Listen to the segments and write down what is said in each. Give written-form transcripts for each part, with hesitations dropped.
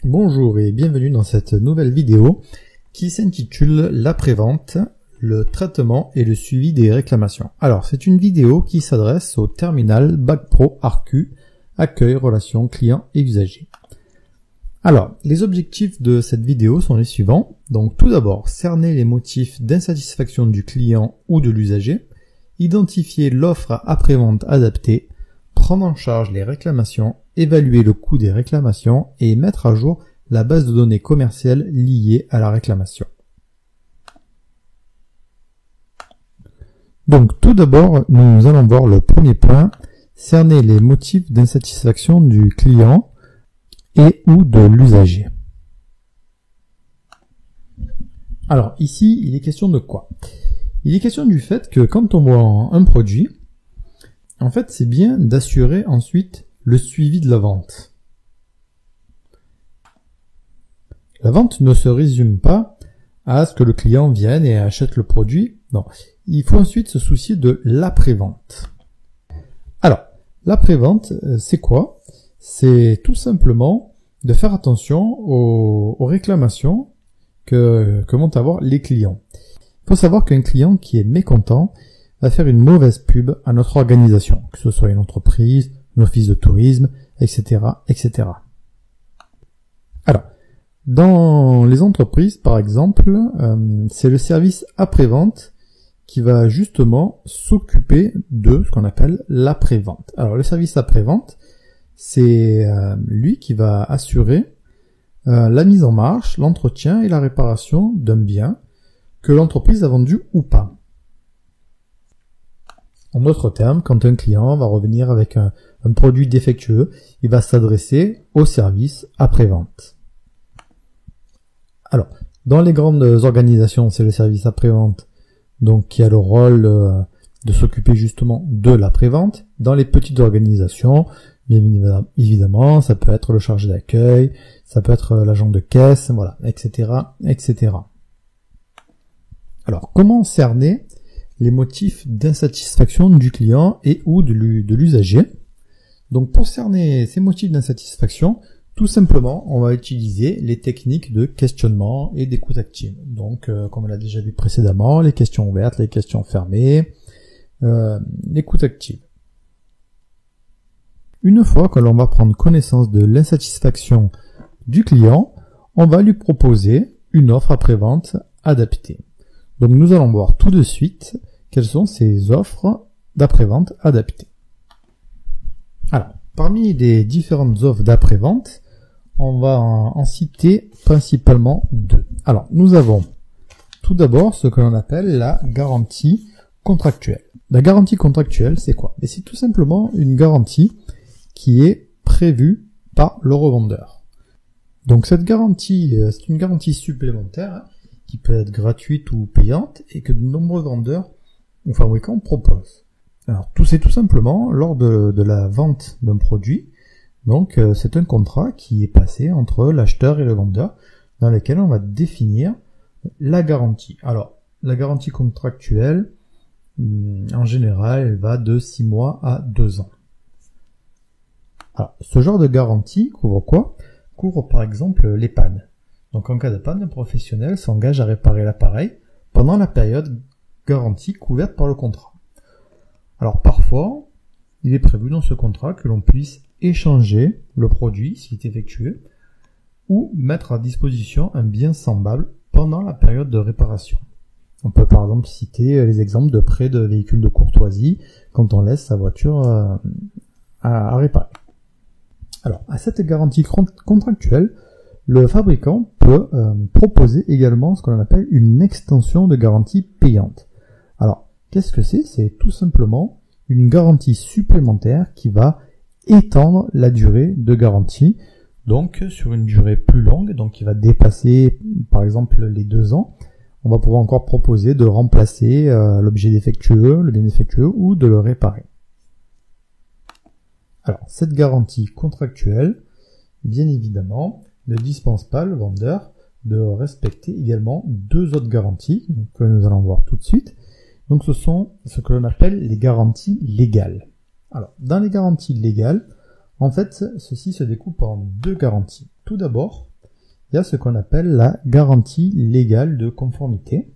Bonjour et bienvenue dans cette nouvelle vidéo qui s'intitule l'après-vente, le traitement et le suivi des réclamations. Alors c'est une vidéo qui s'adresse au terminal Bac Pro ARCU, accueil, relations clients et usagers. Alors les objectifs de cette vidéo sont les suivants. Donc tout d'abord, cerner les motifs d'insatisfaction du client ou de l'usager, identifier l'offre après-vente adaptée, prendre en charge les réclamations, évaluer le coût des réclamations et mettre à jour la base de données commerciale liée à la réclamation. Donc tout d'abord, nous allons voir le premier point, cerner les motifs d'insatisfaction du client et ou de l'usager. Alors ici, il est question de quoi? Il est question du fait que quand on vend un produit, en fait, c'est bien d'assurer ensuite le suivi de la vente. La vente ne se résume pas à ce que le client vienne et achète le produit. Non, il faut ensuite se soucier de l'après-vente. Alors, l'après-vente, c'est quoi? C'est tout simplement de faire attention aux réclamations que vont avoir les clients. Il faut savoir qu'un client qui est mécontent va faire une mauvaise pub à notre organisation, que ce soit une entreprise, un office de tourisme, etc., etc. Alors, dans les entreprises, par exemple, c'est le service après-vente qui va justement s'occuper de ce qu'on appelle l'après-vente. Alors, le service après-vente, c'est lui qui va assurer la mise en marche, l'entretien et la réparation d'un bien que l'entreprise a vendu ou pas. En d'autres termes, quand un client va revenir avec un produit défectueux, il va s'adresser au service après-vente. Alors, dans les grandes organisations, c'est le service après-vente, donc qui a le rôle de s'occuper justement de l'après-vente. Dans les petites organisations, bien évidemment, ça peut être le chargé d'accueil, ça peut être l'agent de caisse, voilà, etc., etc. Alors, comment cerner les motifs d'insatisfaction du client et ou de l'usager? Donc pour cerner ces motifs d'insatisfaction, tout simplement, on va utiliser les techniques de questionnement et d'écoute active. Donc comme on l'a déjà vu précédemment, les questions ouvertes, les questions fermées, l'écoute active. Une fois que l'on va prendre connaissance de l'insatisfaction du client, on va lui proposer une offre après-vente adaptée. Donc nous allons voir tout de suite quelles sont ces offres d'après-vente adaptées. Alors, parmi les différentes offres d'après-vente, on va en citer principalement deux. Alors, nous avons tout d'abord ce que l'on appelle la garantie contractuelle. La garantie contractuelle, c'est quoi? C'est tout simplement une garantie qui est prévue par le revendeur. Donc cette garantie, c'est une garantie supplémentaire qui peut être gratuite ou payante et que de nombreux vendeurs ou fabricants proposent. Alors c'est tout simplement lors de la vente d'un produit, donc c'est un contrat qui est passé entre l'acheteur et le vendeur dans lequel on va définir la garantie. Alors la garantie contractuelle, en général, elle va de 6 mois à 2 ans. Alors ce genre de garantie couvre quoi? Couvre par exemple les pannes. Donc en cas de panne, un professionnel s'engage à réparer l'appareil pendant la période garantie couverte par le contrat. Alors parfois, il est prévu dans ce contrat que l'on puisse échanger le produit s'il est effectué ou mettre à disposition un bien semblable pendant la période de réparation. On peut par exemple citer les exemples de prêt de véhicules de courtoisie quand on laisse sa voiture à réparer. Alors à cette garantie contractuelle, le fabricant peut proposer également ce qu'on appelle une extension de garantie payante. Alors, qu'est-ce que c'est? C'est tout simplement une garantie supplémentaire qui va étendre la durée de garantie, donc sur une durée plus longue, donc qui va dépasser par exemple les 2 ans. On va pouvoir encore proposer de remplacer l'objet défectueux, le bien défectueux, ou de le réparer. Alors, cette garantie contractuelle, bien évidemment, ne dispense pas le vendeur de respecter également 2 autres garanties que nous allons voir tout de suite. Donc ce sont ce que l'on appelle les garanties légales. Alors, dans les garanties légales, en fait, ceci se découpe en 2 garanties. Tout d'abord, il y a ce qu'on appelle la garantie légale de conformité.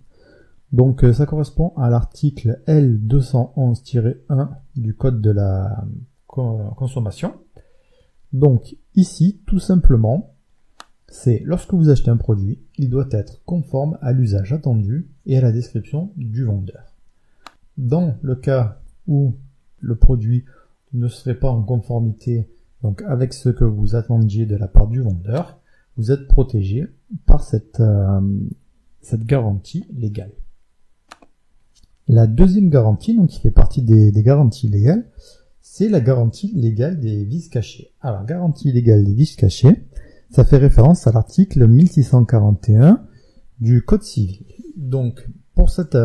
Donc ça correspond à l'article L211-1 du Code de la consommation. Donc ici, tout simplement, c'est lorsque vous achetez un produit, il doit être conforme à l'usage attendu et à la description du vendeur. Dans le cas où le produit ne serait pas en conformité donc avec ce que vous attendiez de la part du vendeur, vous êtes protégé par cette garantie légale. La deuxième garantie, donc qui fait partie des garanties légales, c'est la garantie légale des vices cachés. Alors, garantie légale des vices cachés, ça fait référence à l'article 1641 du Code civil. Donc, pour cette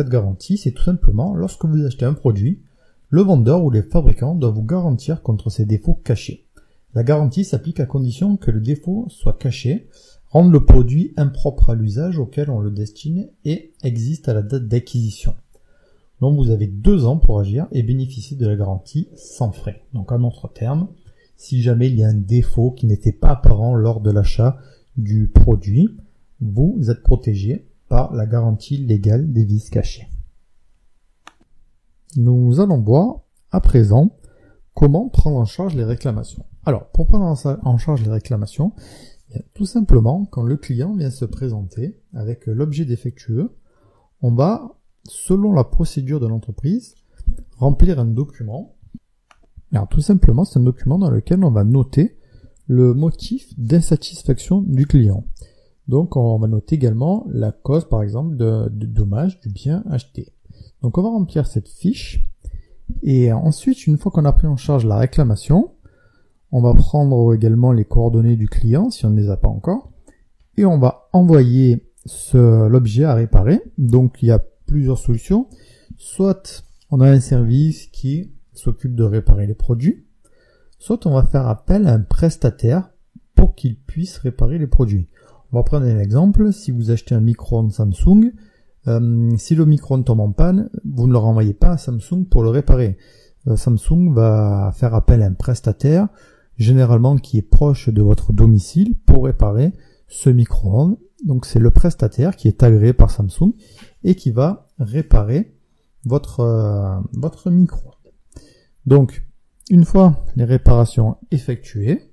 garantie, c'est tout simplement, lorsque vous achetez un produit, le vendeur ou les fabricants doivent vous garantir contre ces défauts cachés. La garantie s'applique à condition que le défaut soit caché, rende le produit impropre à l'usage auquel on le destine et existe à la date d'acquisition. Donc vous avez 2 ans pour agir et bénéficier de la garantie sans frais. Donc en d'autres termes, si jamais il y a un défaut qui n'était pas apparent lors de l'achat du produit, vous êtes protégé par la garantie légale des vices cachés. Nous allons voir à présent comment prendre en charge les réclamations. Alors, pour prendre en charge les réclamations, tout simplement, quand le client vient se présenter avec l'objet défectueux, on va, selon la procédure de l'entreprise, remplir un document. Alors, tout simplement, c'est un document dans lequel on va noter le motif d'insatisfaction du client. Donc, on va noter également la cause, par exemple, de dommage du bien acheté. Donc, on va remplir cette fiche. Et ensuite, une fois qu'on a pris en charge la réclamation, on va prendre également les coordonnées du client, si on ne les a pas encore, et on va envoyer l'objet à réparer. Donc, il y a plusieurs solutions. Soit on a un service qui s'occupe de réparer les produits, soit on va faire appel à un prestataire pour qu'il puisse réparer les produits. On va prendre un exemple. Si vous achetez un micro-ondes Samsung, si le micro-ondes tombe en panne, vous ne le renvoyez pas à Samsung pour le réparer. Samsung va faire appel à un prestataire, généralement qui est proche de votre domicile, pour réparer ce micro-ondes. Donc c'est le prestataire qui est agréé par Samsung et qui va réparer votre micro-ondes. Donc, une fois les réparations effectuées,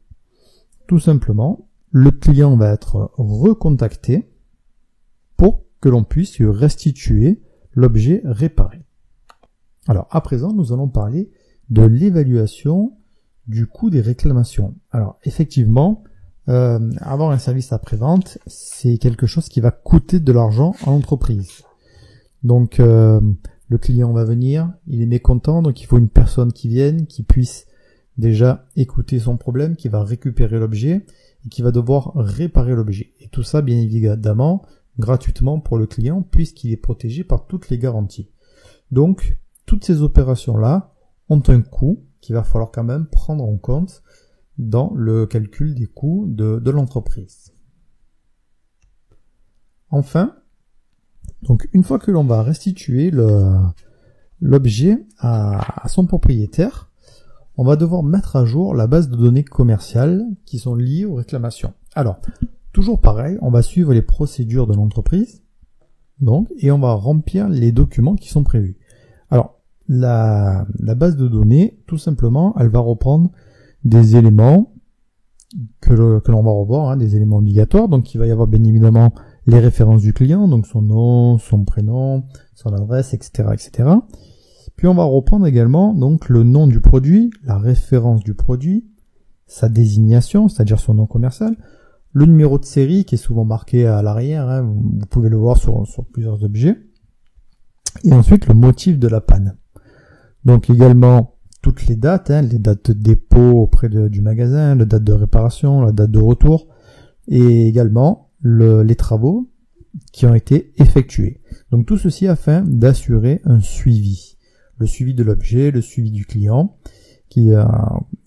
tout simplement, le client va être recontacté pour que l'on puisse lui restituer l'objet réparé. Alors, à présent, nous allons parler de l'évaluation du coût des réclamations. Alors, effectivement, avoir un service après-vente, c'est quelque chose qui va coûter de l'argent à l'entreprise. Donc, le client va venir, il est mécontent, donc il faut une personne qui vienne, qui puisse déjà écouter son problème, qui va récupérer l'objet et qui va devoir réparer l'objet. Et tout ça, bien évidemment, gratuitement pour le client, puisqu'il est protégé par toutes les garanties. Donc, toutes ces opérations-là ont un coût qu'il va falloir quand même prendre en compte dans le calcul des coûts de l'entreprise. Enfin, donc une fois que l'on va restituer l'objet à son propriétaire, on va devoir mettre à jour la base de données commerciales qui sont liées aux réclamations. Alors, toujours pareil, on va suivre les procédures de l'entreprise, donc, et on va remplir les documents qui sont prévus. Alors, la base de données, tout simplement, elle va reprendre des éléments que l'on va revoir, des éléments obligatoires. Donc, il va y avoir bien évidemment les références du client, donc son nom, son prénom, son adresse, etc., etc. Puis, on va reprendre également donc le nom du produit, la référence du produit, sa désignation, c'est-à-dire son nom commercial, le numéro de série qui est souvent marqué à l'arrière, vous pouvez le voir sur plusieurs objets, et ensuite le motif de la panne. Donc également toutes les dates, les dates de dépôt auprès du magasin, la date de réparation, la date de retour, et également les travaux qui ont été effectués. Donc tout ceci afin d'assurer un suivi, le suivi de l'objet, le suivi du client,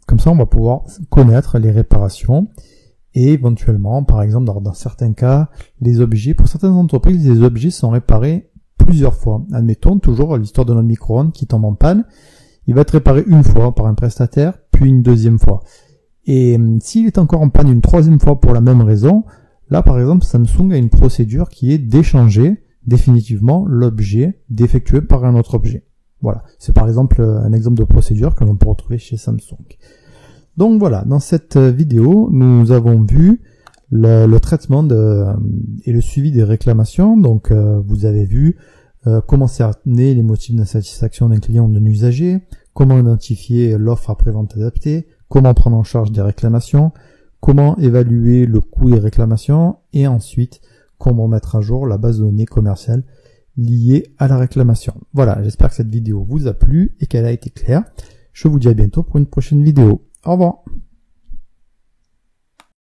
comme ça on va pouvoir connaître les réparations et éventuellement, par exemple dans certains cas, les objets, pour certaines entreprises, les objets sont réparés plusieurs fois. Admettons toujours l'histoire de notre micro-ondes qui tombe en panne, il va être réparé une fois par un prestataire, puis une deuxième fois. Et s'il est encore en panne une troisième fois pour la même raison, Là, par exemple, Samsung a une procédure qui est d'échanger définitivement l'objet d'effectué par un autre objet. Voilà, c'est par exemple un exemple de procédure que l'on peut retrouver chez Samsung. Donc voilà, dans cette vidéo, nous avons vu le traitement et le suivi des réclamations. Donc vous avez vu comment cerner les motifs d'insatisfaction d'un client ou d'un usager, comment identifier l'offre après-vente adaptée, comment prendre en charge des réclamations, comment évaluer le coût des réclamations, et ensuite comment mettre à jour la base de données commerciale liée à la réclamation. Voilà, j'espère que cette vidéo vous a plu et qu'elle a été claire. Je vous dis à bientôt pour une prochaine vidéo. Au revoir.